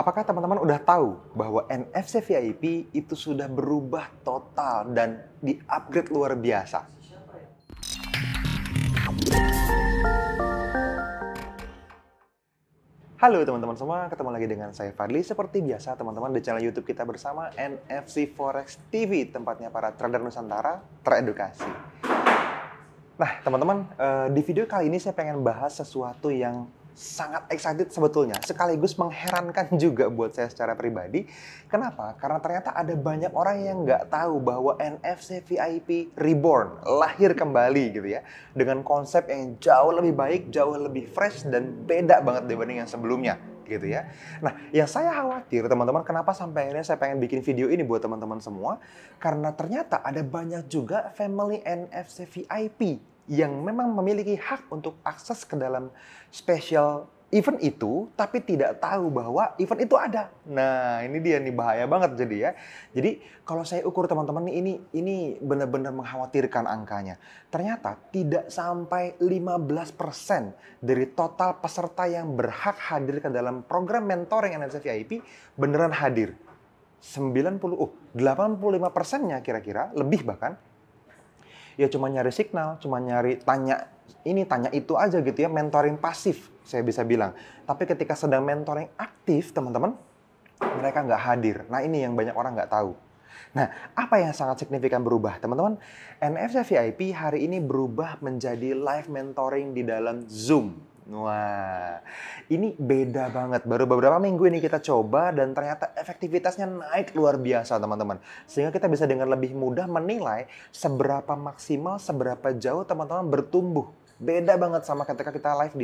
Apakah teman-teman udah tahu bahwa NFC VIP itu sudah berubah total dan di-upgrade luar biasa? Halo teman-teman semua, ketemu lagi dengan saya Fadli. Seperti biasa teman-teman di channel YouTube kita bersama NFC Forex TV, tempatnya para trader Nusantara teredukasi. Nah teman-teman, di video kali ini saya pengen bahas sesuatu yang sangat excited sebetulnya, sekaligus mengherankan juga buat saya secara pribadi. Kenapa? Karena ternyata ada banyak orang yang nggak tahu bahwa NFC VIP Reborn, lahir kembali gitu ya, dengan konsep yang jauh lebih baik, jauh lebih fresh, dan beda banget dibanding yang sebelumnya gitu ya. Nah, yang saya khawatir teman-teman, kenapa sampai akhirnya saya pengen bikin video ini buat teman-teman semua, karena ternyata ada banyak juga family NFC VIP yang memang memiliki hak untuk akses ke dalam special event itu, tapi tidak tahu bahwa event itu ada. Nah, ini dia nih, bahaya banget jadi ya. Jadi, kalau saya ukur teman-teman ini benar-benar mengkhawatirkan angkanya. Ternyata tidak sampai 15% dari total peserta yang berhak hadir ke dalam program mentoring NFC VIP beneran hadir. 85%-nya kira-kira, lebih bahkan, ya cuma nyari signal, cuma nyari tanya ini, tanya itu aja gitu ya, mentoring pasif saya bisa bilang. Tapi ketika sedang mentoring aktif, teman-teman, mereka nggak hadir. Nah ini yang banyak orang nggak tahu. Nah, apa yang sangat signifikan berubah? Teman-teman, NFC VIP hari ini berubah menjadi live mentoring di dalam Zoom. Wah, ini beda banget. Baru beberapa minggu ini kita coba dan ternyata efektivitasnya naik luar biasa, teman-teman. Sehingga kita bisa dengan lebih mudah menilai seberapa maksimal, seberapa jauh teman-teman bertumbuh. Beda banget sama ketika kita live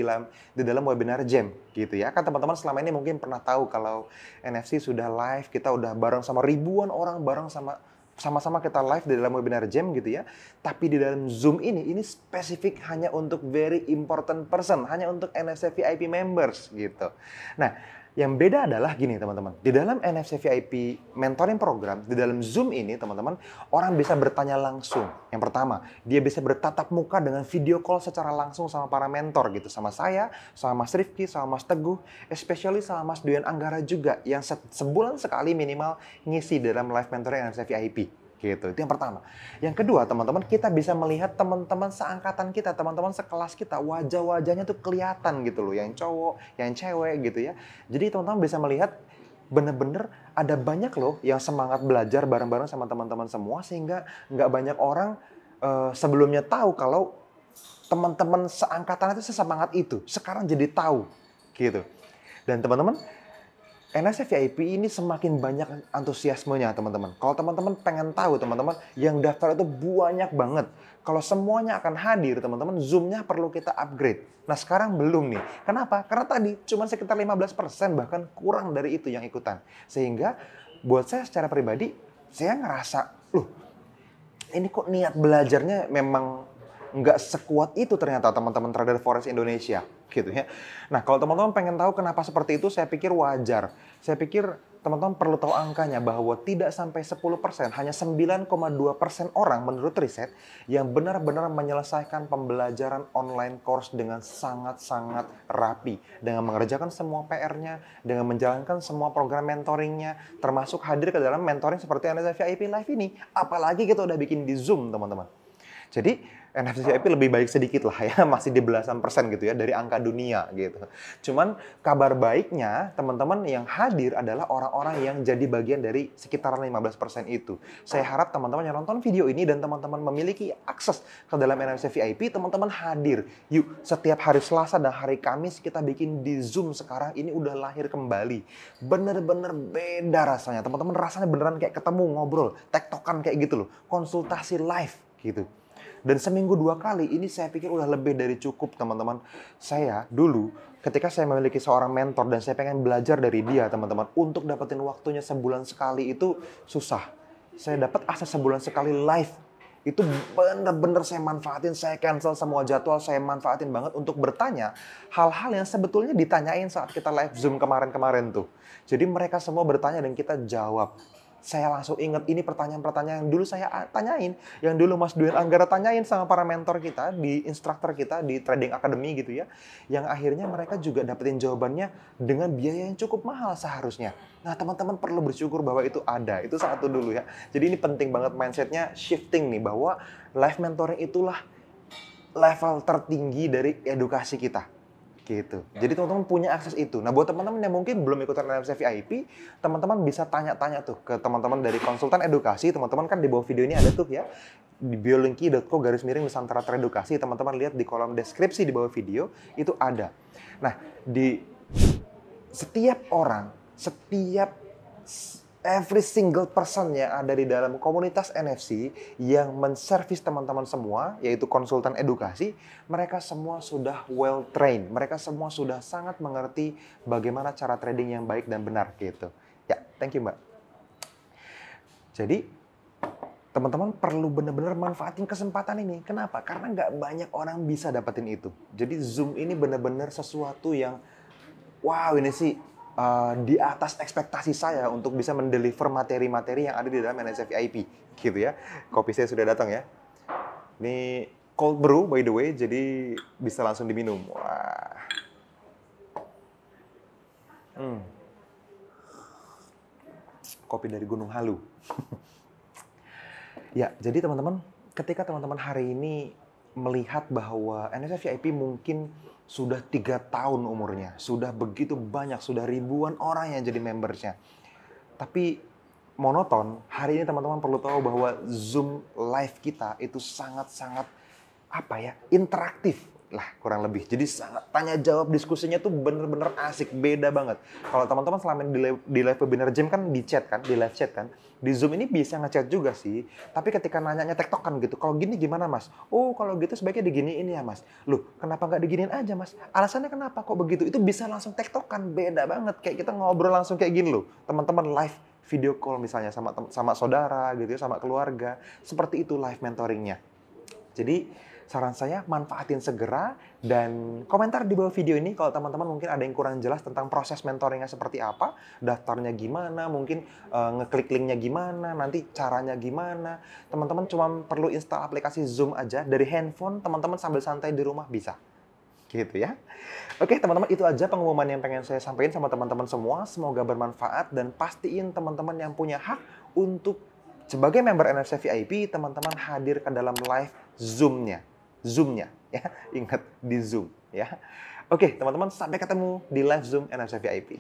di dalam webinar jam gitu ya. Kan teman-teman selama ini mungkin pernah tahu kalau NFC sudah live, kita udah bareng sama ribuan orang, bareng sama-sama kita live di dalam webinar jam gitu ya. Tapi di dalam Zoom ini spesifik hanya untuk very important person, hanya untuk NFC VIP members gitu. Nah, yang beda adalah gini teman-teman, di dalam NFC VIP mentoring program, di dalam Zoom ini teman-teman, orang bisa bertanya langsung. Yang pertama, dia bisa bertatap muka dengan video call secara langsung sama para mentor gitu. Sama saya, sama Mas Rifki, sama Mas Teguh, especially sama Mas Duyan Anggara juga, yang sebulan sekali minimal ngisi dalam live mentoring NFC VIP. Gitu. Itu yang pertama. Yang kedua, teman-teman, kita bisa melihat teman-teman seangkatan kita, teman-teman sekelas kita, wajah-wajahnya tuh kelihatan gitu loh, yang cowok, yang cewek gitu ya. Jadi teman-teman bisa melihat bener-bener ada banyak loh yang semangat belajar bareng-bareng sama teman-teman semua, sehingga nggak banyak orang sebelumnya tahu kalau teman-teman seangkatan itu sesemangat itu. Sekarang jadi tahu gitu. Dan teman-teman, NFC VIP ini semakin banyak antusiasmenya teman-teman. Kalau teman-teman pengen tahu teman-teman, yang daftar itu banyak banget. Kalau semuanya akan hadir teman-teman, Zoom-nya perlu kita upgrade. Nah sekarang belum nih. Kenapa? Karena tadi cuma sekitar 15%, bahkan kurang dari itu yang ikutan. Sehingga buat saya secara pribadi, saya ngerasa, loh ini kok niat belajarnya memang nggak sekuat itu ternyata teman-teman trader forex Indonesia gitu ya. Nah kalau teman-teman pengen tahu kenapa seperti itu, saya pikir wajar. Saya pikir teman-teman perlu tahu angkanya bahwa tidak sampai 10%, hanya 9,2% orang menurut riset yang benar-benar menyelesaikan pembelajaran online course dengan sangat-sangat rapi. Dengan mengerjakan semua PR-nya, dengan menjalankan semua program mentoringnya, termasuk hadir ke dalam mentoring seperti NFC VIP Live ini. Apalagi kita udah bikin di Zoom teman-teman. Jadi NFC VIP lebih baik sedikit lah ya, masih di belasan persen gitu ya dari angka dunia gitu. Cuman kabar baiknya teman-teman yang hadir adalah orang-orang yang jadi bagian dari sekitaran 15% itu. Saya harap teman-teman yang nonton video ini dan teman-teman memiliki akses ke dalam NFC VIP, teman-teman hadir. Yuk, setiap hari Selasa dan hari Kamis kita bikin di Zoom sekarang ini udah lahir kembali. Bener-bener beda rasanya. Teman-teman rasanya beneran kayak ketemu, ngobrol, tektokan kayak gitu loh. Konsultasi live gitu. Dan seminggu 2 kali, ini saya pikir udah lebih dari cukup teman-teman. Saya dulu, ketika saya memiliki seorang mentor dan saya pengen belajar dari dia teman-teman, untuk dapetin waktunya sebulan sekali itu susah. Saya dapat akses sebulan sekali live. Itu bener-bener saya manfaatin, saya cancel semua jadwal, saya manfaatin banget untuk bertanya hal-hal yang sebetulnya ditanyain saat kita live Zoom kemarin-kemarin tuh. Jadi mereka semua bertanya dan kita jawab. Saya langsung ingat ini pertanyaan-pertanyaan yang dulu saya tanyain, yang dulu Mas Duen Anggara tanyain sama para mentor kita, di instruktur kita, di Trading Academy gitu ya. Yang akhirnya mereka juga dapetin jawabannya dengan biaya yang cukup mahal seharusnya. Nah, teman-teman perlu bersyukur bahwa itu ada. Itu satu dulu ya. Jadi ini penting banget mindsetnya shifting nih, bahwa live mentoring itulah level tertinggi dari edukasi kita. Gitu. Jadi teman-teman punya akses itu. Nah, buat teman-teman yang mungkin belum ikutan NFC VIP, teman-teman bisa tanya-tanya tuh ke teman-teman dari konsultan edukasi. Teman-teman kan di bawah video ini ada tuh ya, di biolinki.co/Nusantara Teredukasi. Teman-teman lihat di kolom deskripsi di bawah video, itu ada. Nah, di setiap orang, every single person yang ada di dalam komunitas NFC yang menservis teman-teman semua, yaitu konsultan edukasi, mereka semua sudah well trained. Mereka semua sudah sangat mengerti bagaimana cara trading yang baik dan benar gitu. Ya, thank you Mbak. Jadi, teman-teman perlu benar-benar manfaatin kesempatan ini. Kenapa? Karena nggak banyak orang bisa dapetin itu. Jadi Zoom ini benar-benar sesuatu yang, wow ini sih, di atas ekspektasi saya untuk bisa mendeliver materi-materi yang ada di dalam NSF VIP gitu ya. Kopi saya sudah datang ya. Ini cold brew by the way, jadi bisa langsung diminum. Wah. Kopi dari Gunung Halu. Ya, jadi teman-teman, ketika teman-teman hari ini melihat bahwa NSF VIP mungkin sudah 3 tahun umurnya, sudah begitu banyak, sudah ribuan orang yang jadi membersnya. Tapi monoton, hari ini teman-teman perlu tahu bahwa Zoom live kita itu sangat-sangat interaktif lah kurang lebih. Jadi sangat tanya jawab, diskusinya tuh bener-bener asik, beda banget. Kalau teman-teman selama ini di live webinar jam kan di chat kan, di live chat kan. Di Zoom ini bisa ngechat juga sih, tapi ketika nanyanya tektokan gitu, kalau gini gimana Mas? Oh kalau gitu sebaiknya diginiin ya Mas. Loh kenapa nggak diginiin aja Mas? Alasannya kenapa kok begitu? Itu bisa langsung tektokan, beda banget. Kayak kita ngobrol langsung kayak gini loh. Teman-teman live video call misalnya sama saudara gitu ya, sama keluarga. Seperti itu live mentoringnya. Jadi saran saya manfaatin segera, dan komentar di bawah video ini kalau teman-teman mungkin ada yang kurang jelas tentang proses mentoringnya seperti apa, daftarnya gimana, mungkin ngeklik linknya gimana, nanti caranya gimana. Teman-teman cuma perlu install aplikasi Zoom aja dari handphone, teman-teman sambil santai di rumah bisa. Gitu ya. Oke teman-teman, itu aja pengumuman yang pengen saya sampaikan sama teman-teman semua. Semoga bermanfaat, dan pastiin teman-teman yang punya hak untuk sebagai member NFC VIP, teman-teman hadir ke dalam live Zoom-nya ya, ingat di Zoom ya. Oke teman-teman, sampai ketemu di live Zoom NFC VIP.